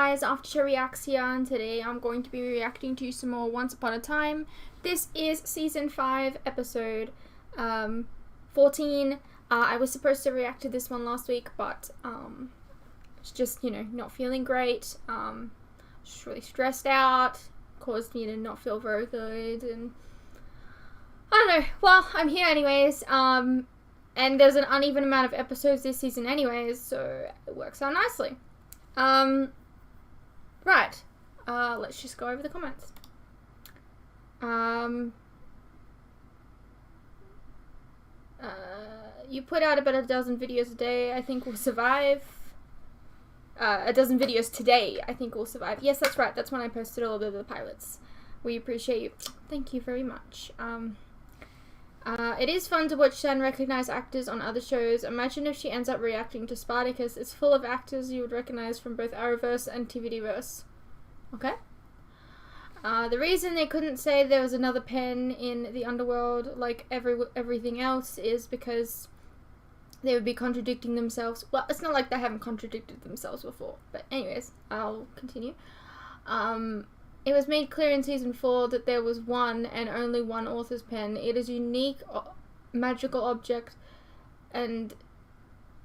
guys, After Show Reacts here, and today I'm going to be reacting to some more Once Upon a Time. This is Season 5, Episode 14. I was supposed to react to this one last week, but it's just, not feeling great. Just really stressed out, caused me to not feel very good, and I don't know. Well, I'm here anyways, and there's an uneven amount of episodes this season anyways, so it works out nicely. Right. Let's just go over the comments. You put out about a dozen videos a day, I think we'll survive. A dozen videos today, I think we'll survive. Yes, that's right. That's when I posted all of the pilots. We appreciate you. Thank you very much. It is fun to watch unrecognized actors on other shows. Imagine if she ends up reacting to Spartacus. It's full of actors you would recognize from both Arrowverse and TVDverse. Okay. The reason they couldn't say there was another pen in the underworld like everything else is because they would be contradicting themselves. Well, it's not like they haven't contradicted themselves before. But anyways, I'll continue. It was made clear in Season 4 that there was one and only one author's pen. It is a unique magical object and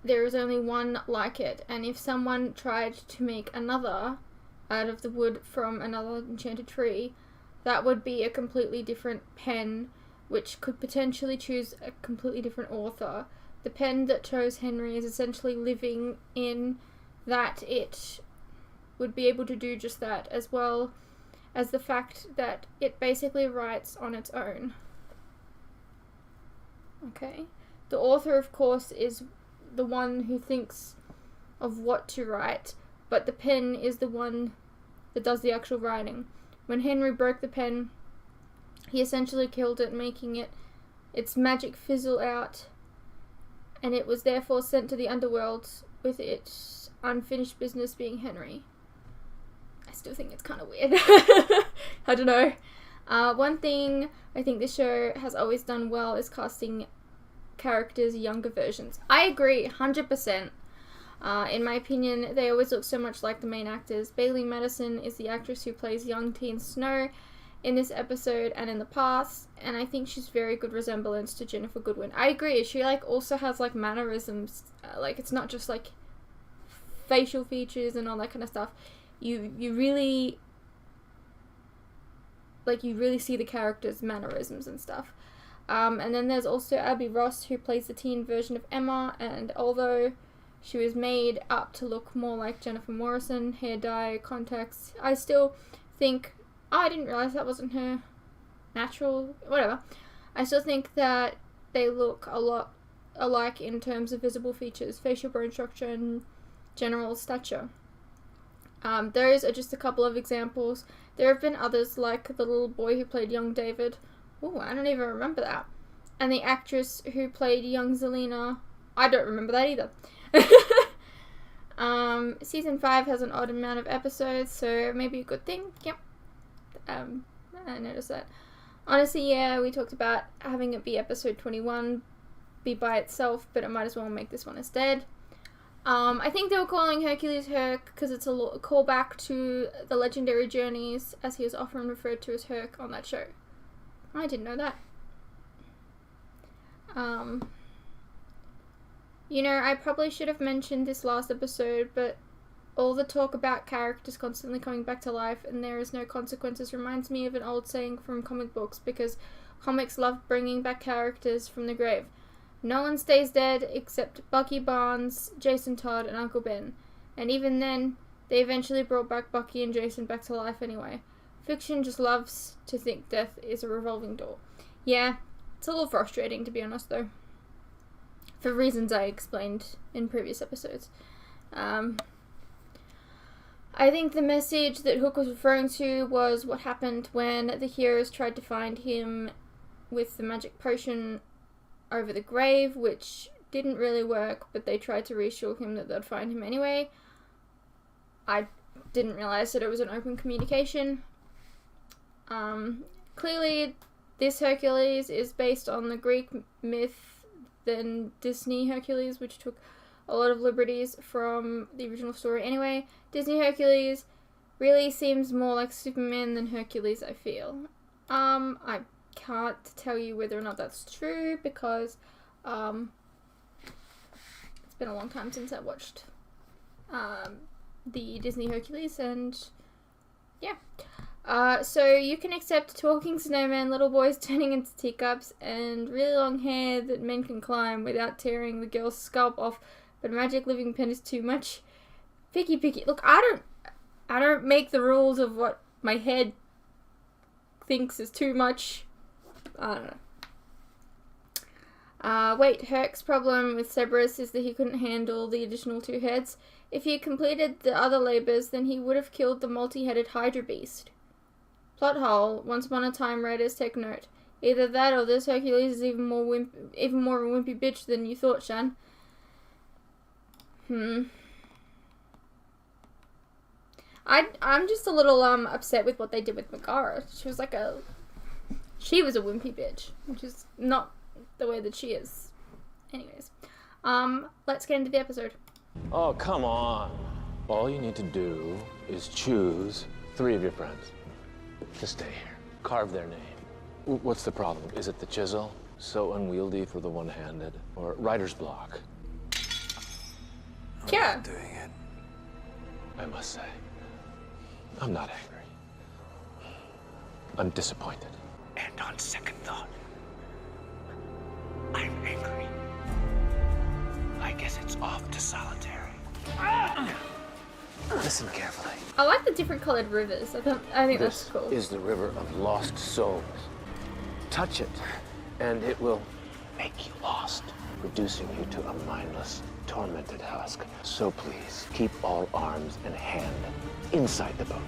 there is only one like it. And if someone tried to make another out of the wood from another enchanted tree, that would be a completely different pen, which could potentially choose a completely different author. The pen that chose Henry is essentially living in that it would be able to do just that, as well as the fact that it basically writes on its own. Okay. The author, of course, is the one who thinks of what to write, but the pen is the one that does the actual writing. When Henry broke the pen, he essentially killed it, making its magic fizzle out, and it was therefore sent to the underworld with its unfinished business being Henry. I still think it's kind of weird. I don't know. One thing I think this show has always done well is casting characters younger versions. I agree, 100%. In my opinion, they always look so much like the main actors. Bailey Madison is the actress who plays young teen Snow in this episode and in the past, and I think she's very good resemblance to Jennifer Goodwin. I agree. She also has mannerisms. It's not just facial features and all that kind of stuff. You really see the character's mannerisms and stuff. And then there's also Abby Ross, who plays the teen version of Emma, and although she was made up to look more like Jennifer Morrison, hair dye, contacts, I still think, I didn't realize that wasn't her natural, whatever. I still think that they look a lot alike in terms of visible features, facial bone structure, and general stature. Those are just a couple of examples. There have been others, like the little boy who played young David. Oh, I don't even remember that. And the actress who played young Zelena. I don't remember that either. Season 5 has an odd amount of episodes, so maybe a good thing. Yep. I noticed that. Honestly, yeah, we talked about having it be episode 21, be by itself, but it might as well make this one instead. I think they were calling Hercules Herc because it's a callback to the legendary journeys, as he is often referred to as Herc on that show. I didn't know that. I probably should have mentioned this last episode, but all the talk about characters constantly coming back to life and there is no consequences reminds me of an old saying from comic books, because comics love bringing back characters from the grave. No one stays dead except Bucky Barnes, Jason Todd, and Uncle Ben. And even then, they eventually brought back Bucky and Jason back to life anyway. Fiction just loves to think death is a revolving door. Yeah, it's a little frustrating to be honest though. For reasons I explained in previous episodes. I think the message that Hook was referring to was what happened when the heroes tried to find him with the magic potion over the grave, which didn't really work, but they tried to reassure him that they'd find him anyway. I didn't realize that it was an open communication. Clearly, this Hercules is based on the Greek myth than Disney Hercules, which took a lot of liberties from the original story anyway. Disney Hercules Really seems more like Superman than Hercules, I feel. I can't tell you whether or not that's true because, it's been a long time since I watched, the Disney Hercules, and yeah. So you can accept talking snowman, little boys turning into teacups, and really long hair that men can climb without tearing the girl's scalp off, but magic living pen is too much. Picky. Look, I don't make the rules of what my head thinks is too much. I don't know. Wait, Herc's problem with Cerberus is that he couldn't handle the additional 2 heads. If he had completed the other labors, then he would have killed the multi-headed Hydra beast. Plot hole. Once upon a time, writers, take note. Either that or this Hercules is even more of a wimpy bitch than you thought, Shan. I'm just a little upset with what they did with Megara. She was a wimpy bitch, which is not the way that she is. Anyways, let's get into the episode. Oh, come on. All you need to do is choose 3 of your friends to stay here. Carve their name. What's the problem? Is it the chisel? So unwieldy for the one-handed? Or writer's block? Yeah. I'm not doing it. I must say, I'm not angry. I'm disappointed. And on second thought, I'm angry. I guess it's off to solitary. Listen carefully. I like the different colored rivers. I think that's cool. This is the river of lost souls. Touch it, and it will make you lost, reducing you to a mindless, tormented husk. So please, keep all arms and hand inside the boat.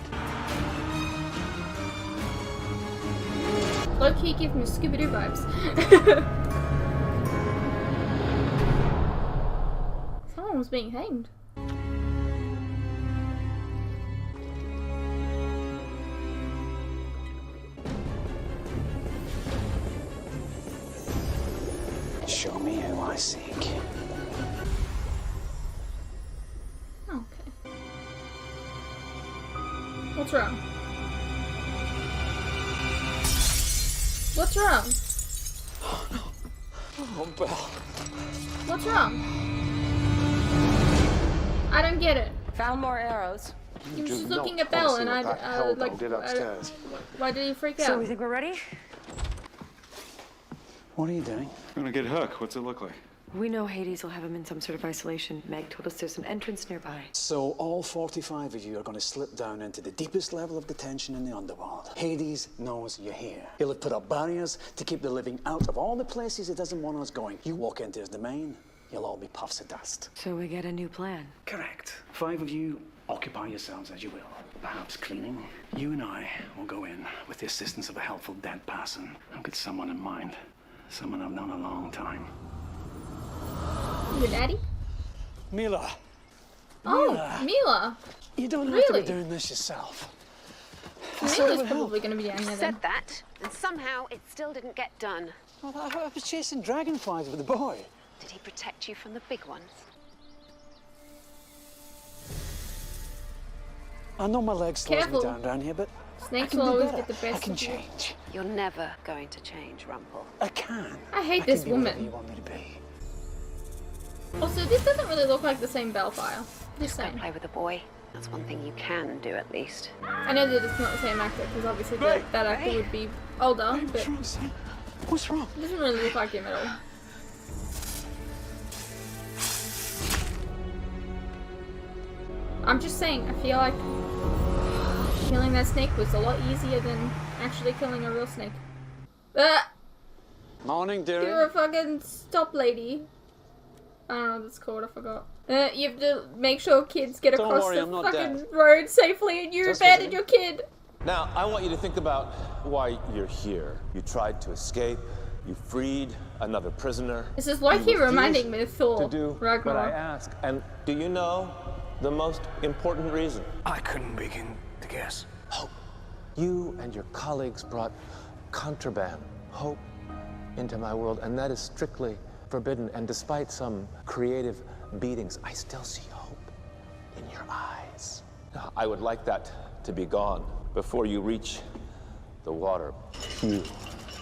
Low-key give me Scooby-Doo vibes. Someone was being hanged. Show me who I seek. Okay. What's wrong? What's wrong? Oh, no. Oh, Belle. What's wrong? I don't get it. Found more arrows. He was just looking at Belle, and Did upstairs. why did he freak out? So we think we're ready? What are you doing? I'm gonna get Hook. What's it look like? We know Hades will have him in some sort of isolation. Meg told us there's an entrance nearby. So all 45 of you are going to slip down into the deepest level of detention in the underworld. Hades knows you're here. He'll have put up barriers to keep the living out of all the places he doesn't want us going. You walk into his domain, you'll all be puffs of dust. So we get a new plan. Correct. 5 of you occupy yourselves as you will. Perhaps cleaning. You and I will go in with the assistance of a helpful dead person. I've got someone in mind. Someone I've known a long time. Your daddy? Mila. Oh, Mila. You don't have Really? to be doing this yourself. Mila's probably going to be down here then. Said that, and somehow it still didn't get done. Well, I was chasing dragonflies with the boy. Did he protect you from the big ones? I know my legs slows me Careful. down around here, but I Snakes can will do always better. get the best I can of you. change. You're never going to change, Rumple. I can. I hate can this be whatever woman. you want me to be. Also, this doesn't really look like the same Belle file. Just Don't saying. play with a boy. That's one thing you can do, at least. I know that it's not the same actor, because obviously that actor would be older, but What's wrong, son? What's wrong? it doesn't really look like him at all. I'm just saying, I feel like killing that snake was a lot easier than actually killing a real snake. Morning, dearie. You're a fucking stop lady. I don't know what it's called, I forgot. You have to make sure kids get Don't across worry, the I'm not fucking dead. road safely and you Just abandoned visiting. your kid. Now, I want you to think about why you're here. You tried to escape. You freed another prisoner. This is low-key You reminding me of refused Thor to do what I Ragnarok. ask. And do you know the most important reason? I couldn't begin to guess. Hope. You and your colleagues brought contraband, hope, into my world, and that is strictly forbidden. And despite some creative beatings, I still see hope in your eyes. Now, I would like that to be gone. Before you reach the water, you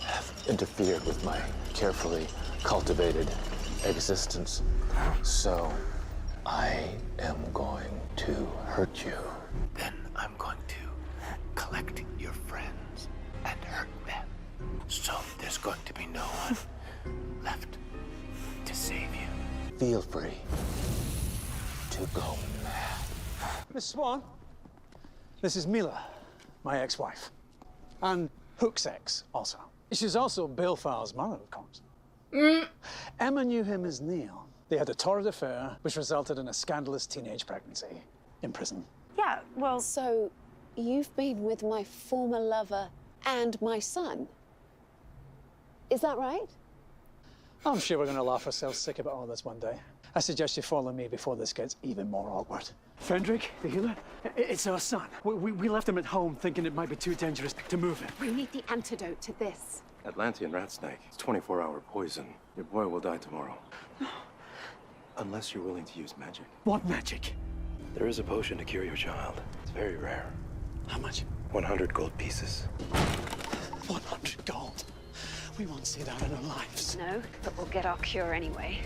have interfered with my carefully cultivated existence. So I am going to hurt you. Then I'm going to collect your friends and hurt them. So there's going to be no one left to save you. Feel free to go mad. Miss Swan, this is Mila, my ex-wife. And Hook's ex, also. She's also Balefowl's mother, of course. Emma knew him as Neil. They had a torrid affair, which resulted in a scandalous teenage pregnancy in prison. Yeah, well... So, you've been with my former lover and my son? Is that right? I'm sure we're going to laugh ourselves sick about all this one day. I suggest you follow me before this gets even more awkward. Frederick, the healer, it's our son. We left him at home thinking it might be too dangerous to move him. We need the antidote to this. Atlantean rat snake. It's 24-hour poison. Your boy will die tomorrow. Unless you're willing to use magic. What magic? There is a potion to cure your child. It's very rare. How much? 100 gold pieces. 100 gold. We won't see that in our lives. No, but we'll get our cure anyway.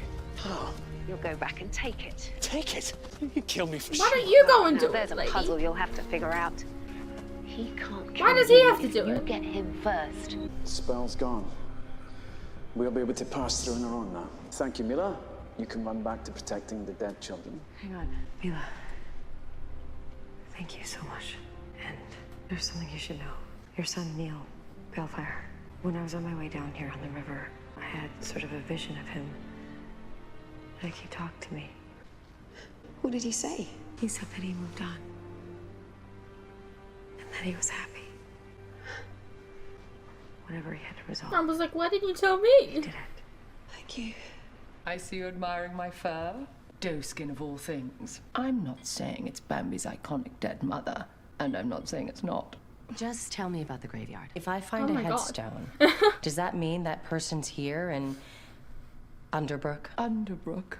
Oh, You'll go back and take it. take it. You kill me for Why sure. don't you go and Now, do there's it, a lady? puzzle you'll have to figure out. He can't kill Why does he you have to if do you it? get him first. The spell's gone. We'll be able to pass through on our own now. Thank you, Mila. You can run back to protecting the dead children. Hang on, Mila. Thank you so much. And there's something you should know. Your son, Neil, Balefire. When I was on my way down here on the river, I had sort of a vision of him. Like he talked to me. What did he say? He said that he moved on. And that he was happy. Whatever he had to resolve, I was like, why didn't you tell he me? did it. Thank you. I see you admiring my fur. Doeskin of all things. I'm not saying it's Bambi's iconic dead mother, and I'm not saying it's not. Just tell me about the graveyard. If I find Oh a my God. headstone, does that mean that person's here in Underbrook? Underbrook.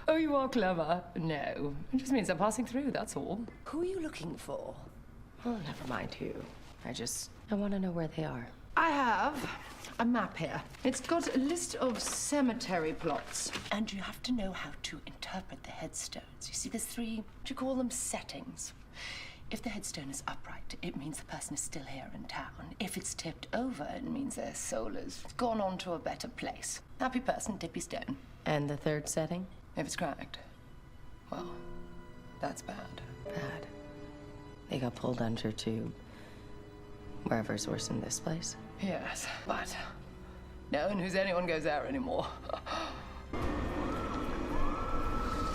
Oh, you are clever. No, it just means I'm passing through, that's all. Who are you looking for? Oh, never mind who. I want to know where they are. I have a map here. It's got a list of cemetery plots. And you have to know how to interpret the headstones. You see, there's 3, what do you call them, settings. If the headstone is upright, it means the person is still here in town. If it's tipped over, it means their soul has gone on to a better place. Happy person, dippy stone. And the third setting? If it's cracked, well, that's bad. Bad. They got pulled under to wherever's worse in this place. Yes, but no one who's anyone goes there anymore.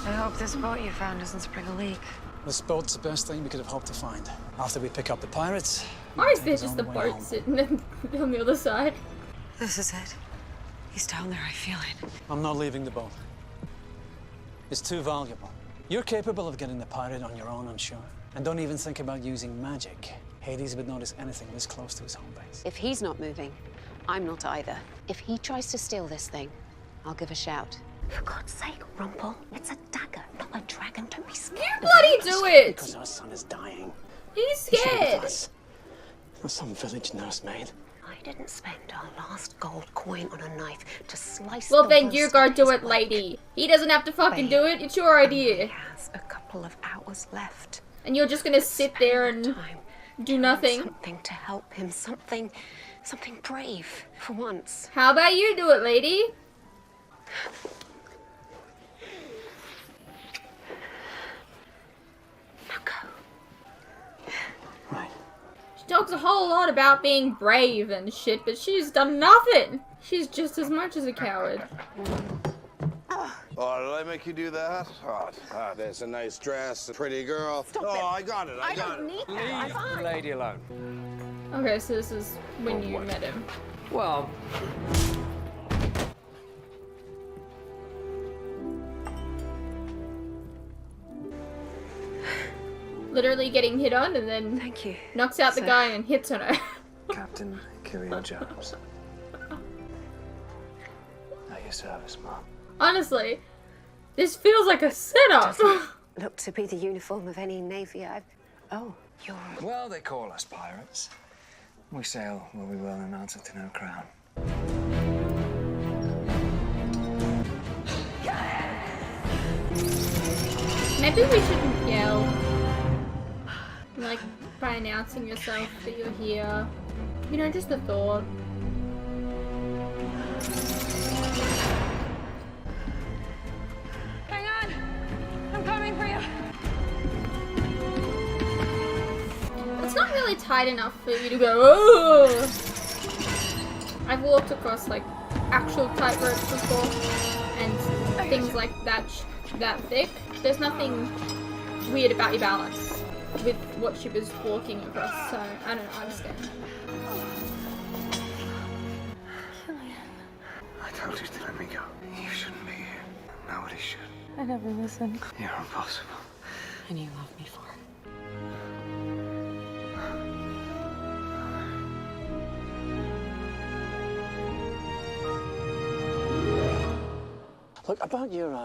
I hope this boat you found doesn't spring a leak. This boat's the best thing we could have hoped to find. After we pick up the pirates, Why is there He's just on the the way boat home. sitting on the other side? This is it. He's down there, I feel it. I'm not leaving the boat. It's too valuable. You're capable of getting the pirate on your own, I'm sure. And don't even think about using magic. Hades would notice anything this close to his home base. If he's not moving, I'm not either. If he tries to steal this thing, I'll give a shout. For God's sake, Rumple, it's a dagger, not a dragon. Don't be scared. You bloody do it! Because our son is dying. He's He should be with scared. us. Not some village nursemaid. I didn't spend our last gold coin on a knife to slice Well, the then worst you of go do his it, work. lady. He doesn't have to fucking do it. It's your He idea. has a couple of hours left. And you're just gonna sit there and Time. do nothing. Something to help him. Something brave for once. How about you do it, lady? Now go. Right. She talks a whole lot about being brave and shit, but she's done nothing. She's just as much as a coward. Oh, did I make you do that? Oh, that's a nice dress, a pretty girl. Stop oh, it. I got it. I got don't it. need that. I'm fine. Lady alone. Okay, so this is when you met him. Well, Literally getting hit on and then Thank you. knocks out the sir. guy and hits on her. Captain Killian Jones. At your service, Mom. Honestly, this feels like a setup. Look to be the uniform of any navy I've Oh, you're... Well, they call us pirates. We sail where we will in answer to no crown. Maybe we shouldn't yell. Like, by announcing yourself that you're here. You know, just the thought. Hang on! I'm coming for you! It's not really tight enough for you to go, oh! I've walked across, like, actual tight ropes before, and things like that thick. There's nothing weird about your balance with what she was walking across, so I don't know, I understand. I told you to let me go. You shouldn't be here. Nobody should. I never listened. You're impossible. And you love me for it. Look, about your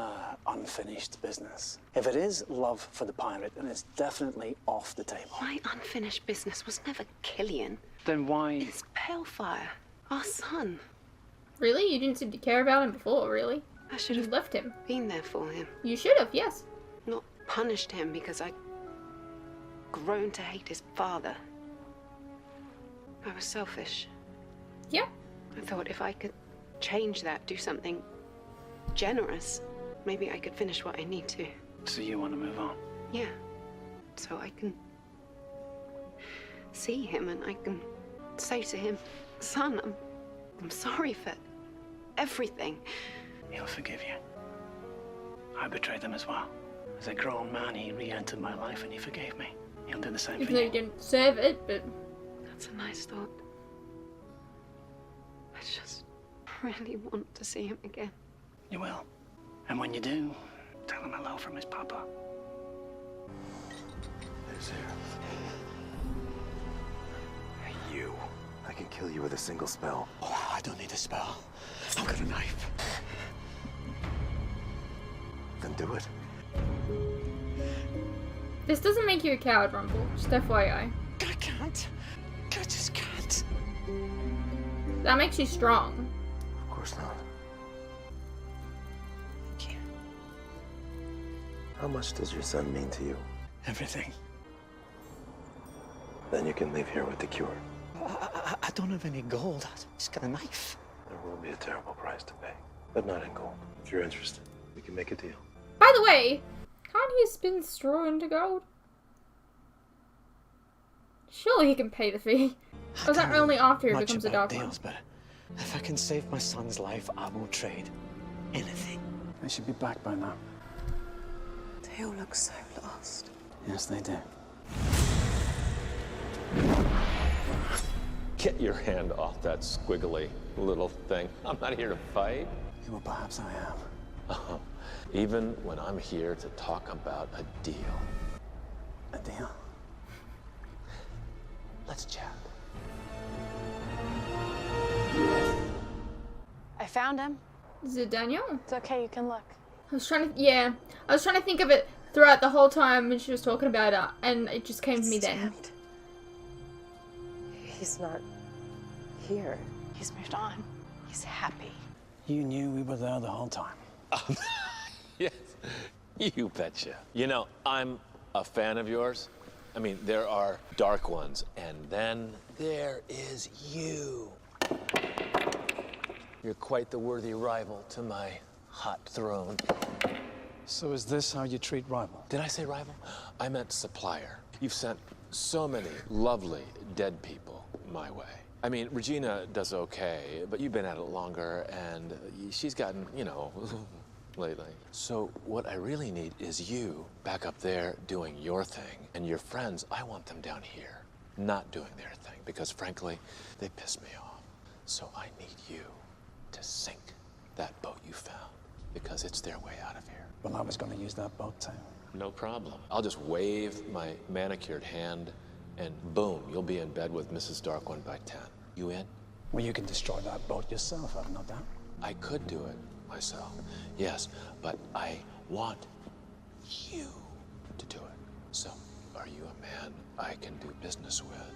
unfinished business. If it is love for the pirate, then it's definitely off the table. My unfinished business was never Killian. Then why... It's Palefire, our son. Really? You didn't seem to care about him before, really? I should have left him. Been there for him. You should have, yes. Not punished him because I'd grown to hate his father. I was selfish. Yeah. I thought if I could change that, do something generous, maybe I could finish what I need to. So you want to move on? Yeah. So I can see him and I can say to him, son, I'm sorry for everything. He'll forgive you. I betrayed him as well. As a grown man, he re-entered my life and he forgave me. He'll do the same Even for though you. you didn't deserve it, but... That's a nice thought. I just really want to see him again. You will. And when you do, tell him hello from his papa. There's here. Hey, you. I can kill you with a single spell. Oh, I don't need a spell. I've got a knife. Then do it. This doesn't make you a coward, Rumble. Just FYI. I can't. I just can't. That makes you strong. Of course not. How much does your son mean to you? Everything. Then you can leave here with the cure. I don't have any gold. I just got a knife. There will be a terrible price to pay, but not in gold. If you're interested, we can make a deal. By the way, can't he spin straw into gold? Surely he can pay the fee. Or is that only after he becomes a dark one? But if I can save my son's life, I will trade anything. They should be back by now. They all look so lost. Yes, they do. Get your hand off that squiggly little thing. I'm not here to fight. Well, perhaps I am. Even when I'm here to talk about a deal. A deal? Let's chat. I found him. Is it Daniel? It's okay, you can look. I was trying to think of it throughout the whole time when she was talking about it, and it just came to me then. He's not here. He's moved on. He's happy. You knew we were there the whole time. Yes, you betcha. You know, I'm a fan of yours. I mean, there are dark ones, and then there is you. You're quite the worthy rival to my hot throne. So is this how you treat rival? Did I say rival? I meant supplier. You've sent so many lovely dead people my way. I mean, Regina does okay, but you've been at it longer, and she's gotten, you know, lately. So what I really need is you back up there doing your thing, and your friends, I want them down here, not doing their thing, because frankly, they piss me off. So I need you to sink that boat you found, because it's their way out of here. Well, I was going to use that boat too. No problem. I'll just wave my manicured hand, and boom, you'll be in bed with Mrs. Darkone by 10. You in? Well, you can destroy that boat yourself, I've no doubt. I could do it myself, yes, but I want you to do it. So, are you a man I can do business with,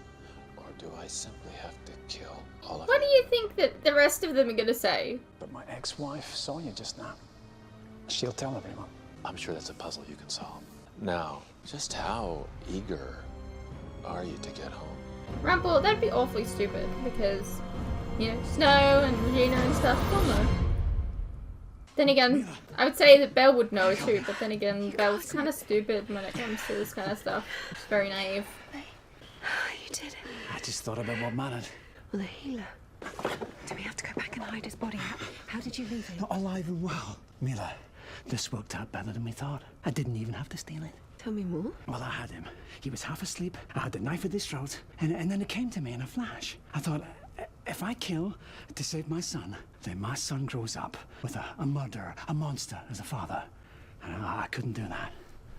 or do I simply have to kill all of What you? do you think that the rest of them are gonna say? But my ex-wife saw you just now. She'll tell everyone. I'm sure that's a puzzle you can solve. Now, just how eager are you to get home? Rumple, that'd be awfully stupid because, you know, Snow and Regina and stuff, they'll know. Then again, I would say that Belle would know too, but then again, Belle's kind of stupid when it comes to this kind of stuff. She's very naive. You did it. I just thought about what mattered. Well, the healer. Do we have to go back and hide his body? How did you leave him? Not alive and well. Mila, this worked out better than we thought. I didn't even have to steal it. Tell me more. Well, I had him. He was half asleep. I had the knife at his throat. And then it came to me in a flash. I thought, if I kill to save my son, then my son grows up with a murderer, a monster as a father. And I couldn't do that.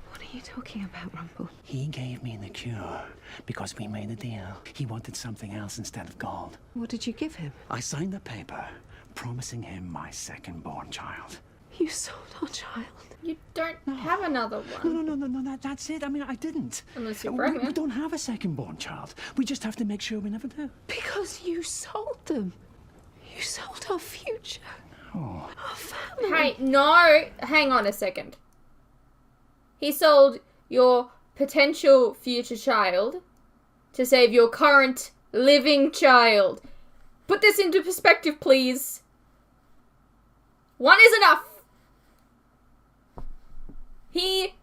What are you talking about, Rumple? He gave me the cure because we made a deal. He wanted something else instead of gold. What did you give him? I signed a paper promising him my second-born child. You sold our child. You don't have another one. No, that's it. I mean, I didn't. Unless you're We pregnant. don't have a second-born child. We just have to make sure we never do. Because you sold them. You sold our future. Oh. Our family. Hey, no, hang on a second. He sold your potential future child to save your current living child. Put this into perspective, please. One is enough. He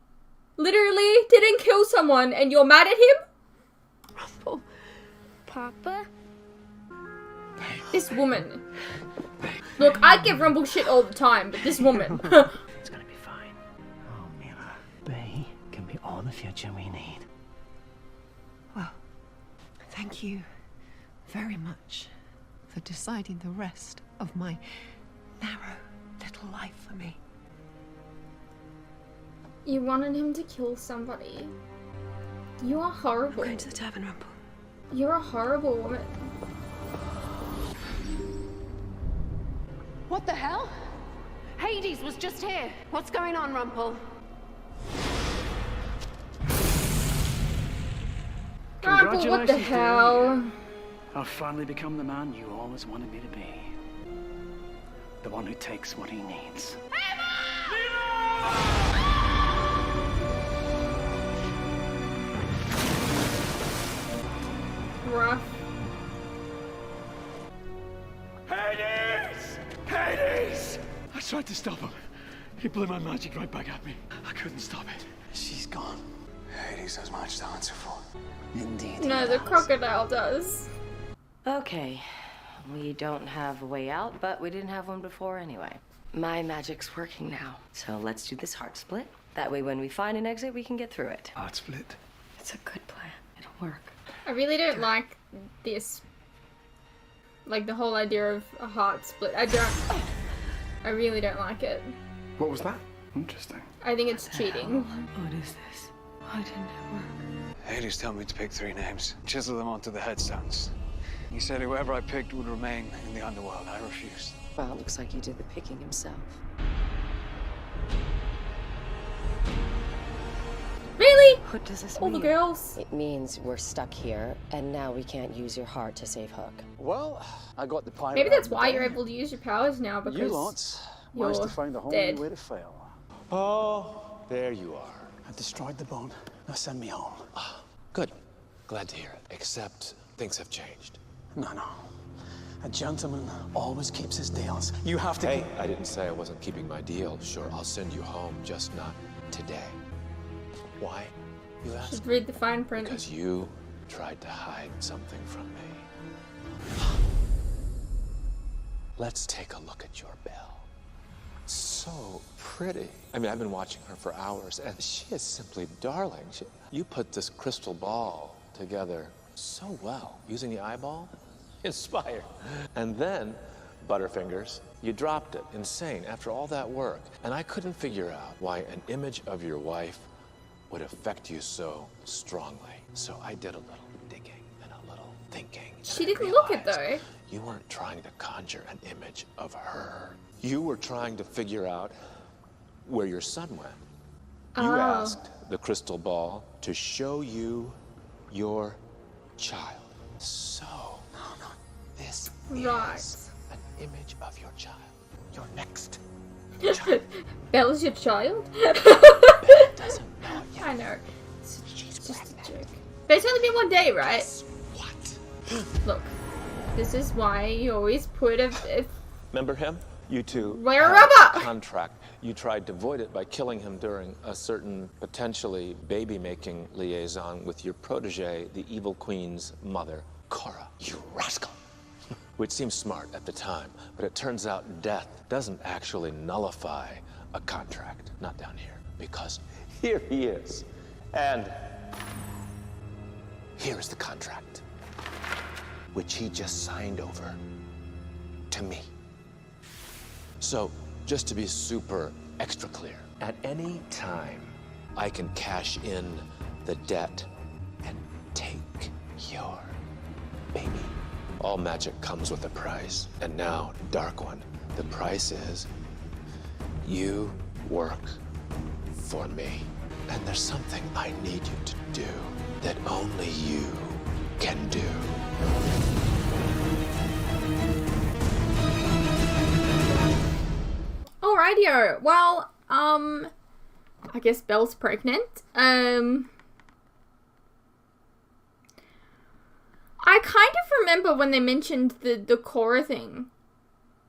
literally didn't kill someone and you're mad at him? Rumple. Papa? This woman. Look, I give Rumble shit all the time, but this woman. It's gonna be fine. Oh, Mila. Bay can be all the future we need. Well, thank you very much for deciding the rest of my narrow little life for me. You wanted him to kill somebody. You are horrible. I'm going to the tavern, Rumple. You're a horrible woman. What the hell? Hades was just here. What's going on, Rumple? Rumple, what the hell? I've finally become the man you always wanted me to be. The one who takes what he needs. Rough. Hades! Hades! I tried to stop him. He blew my magic right back at me. I couldn't stop it. She's gone. Hades has much to answer for. Indeed. No, the crocodile does. Okay, we don't have a way out, but we didn't have one before anyway. My magic's working now, so let's do this heart split. That way when we find an exit, we can get through it. Heart split. It's a good plan. It'll work. I really don't like this. Like the whole idea of a heart split. I really don't like it. What was that? Interesting. I think it's cheating. What is this? Why didn't it work? Hades told me to pick 3 names, chisel them onto the headstones. He said whoever I picked would remain in the underworld. I refused. Well, it looks like he did the picking himself. Really? What does this All mean? the girls. It means we're stuck here, and now we can't use your heart to save Hook. Well, I got the pirate. Maybe out that's of the why day. you're able to use your powers now, because You lots managed to you're find a whole dead. new way to fail. Oh, there you are. I destroyed the bone. Now send me home. Good. Glad to hear it. Except things have changed. No. A gentleman always keeps his deals. You have to. Hey, I didn't say I wasn't keeping my deal. Sure, I'll send you home, just not today. Why, you ask? Should read the fine print. Because you tried to hide something from me. Let's take a look at your Belle. So pretty. I mean, I've been watching her for hours, and she is simply darling. You put this crystal ball together so well, using the eyeball. Inspired. And then, Butterfingers, you dropped it. Insane, after all that work. And I couldn't figure out why an image of your wife would affect you so strongly. So I did a little digging and a little thinking. She didn't look it though. You weren't trying to conjure an image of her. You were trying to figure out where your son went. You Oh. asked the crystal ball to show you your child. So, this Right. is an image of your child. Your next. Bella's your child? Doesn't know it yet. I know. It's just a joke. But it's only been one day, right? What? Look, this is why you always put a Remember him? You two Wear a had rubber! a contract. You tried to void it by killing him during a certain potentially baby-making liaison with your protege, the evil queen's mother, Cora. You rascal! Which seemed smart at the time, but it turns out death doesn't actually nullify a contract. Not down here, because here he is. And here is the contract, which he just signed over to me. So, just to be super extra clear, at any time, I can cash in the debt and take your baby. All magic comes with a price. And now, Dark One, the price is you work for me. And there's something I need you to do that only you can do. Alrighty, well, I guess Belle's pregnant. I kind of remember when they mentioned the Cora thing.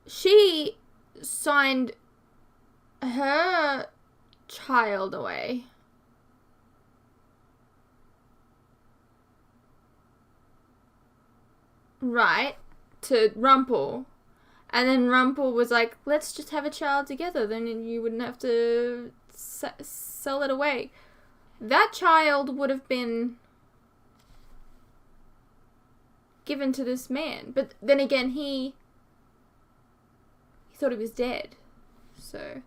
She signed her child away. Right, to Rumpel. And then Rumpel was like, let's just have a child together, then you wouldn't have to sell it away. That child would have been given to this man. But then again, he thought he was dead. So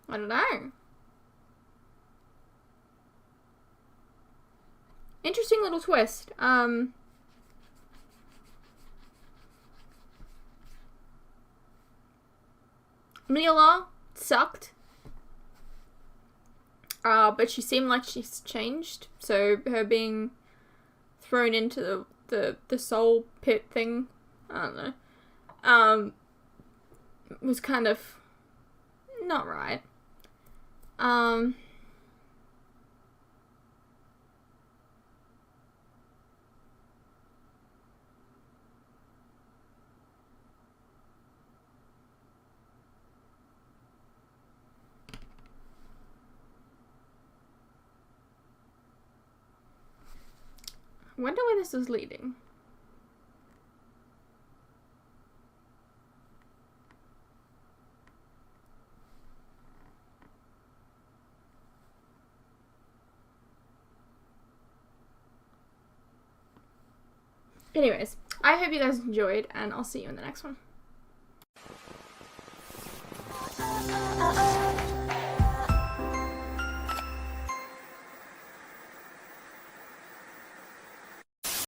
I don't know. Interesting little twist. Mila sucked. But she seemed like she's changed. So her being thrown into the soul pit thing, I don't know, was kind of not right. I wonder where this is leading. Anyways, I hope you guys enjoyed, and I'll see you in the next one.